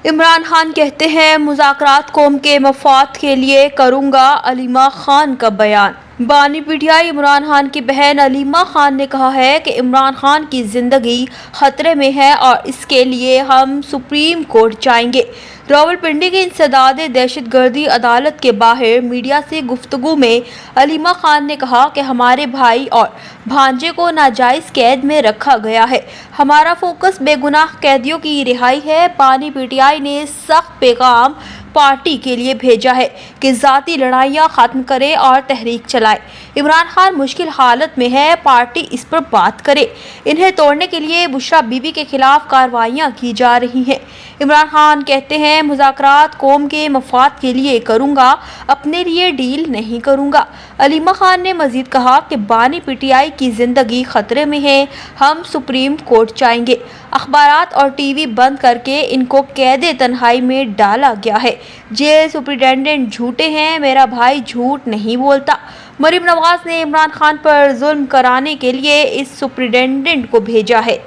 इमरान खान कहते हैं मुज़ाकरात कौम के मफाद के लिए करूंगा। अलीमा खान का बयान। बानी पीटीआई इमरान खान की बहन अलीमा खान ने कहा है कि इमरान खान की ज़िंदगी खतरे में है और इसके लिए हम सुप्रीम कोर्ट जाएंगे। रावलपिंडी की इंसदाद दहशतगर्दी अदालत के बाहर मीडिया से गुफ्तगू में अलीमा खान ने कहा कि हमारे भाई और भांजे को नाजायज़ कैद में रखा गया है। हमारा फोकस बेगुनाह कैदियों की रिहाई है। बानी पीटीआई ने सख्त पैगाम पार्टी के लिए भेजा है कि ज़ाती लड़ाइयाँ ख़त्म करे और तहरीक चलाए। इमरान खान मुश्किल हालत में है, पार्टी इस पर बात करे। इन्हें तोड़ने के लिए बुशरा बीबी के खिलाफ कार्रवाइयाँ की जा रही हैं। इमरान खान कहते हैं मुज़ाकरात कौम के मफाद के लिए करूँगा, अपने लिए डील नहीं करूँगा। अलीमा खान ने मजीद कहा कि बानी पीटीआई की ज़िंदगी खतरे में है, हम सुप्रीम कोर्ट जाएंगे। अखबारात और टीवी बंद करके इनको कैदे तन्हाई में डाला गया है। जेल सुप्रिटेंडेंट झूठे हैं, मेरा भाई झूठ नहीं बोलता। मरीम नवाज ने इमरान खान पर जुल्म कराने के लिए इस सुप्रिटेंडेंट को भेजा है।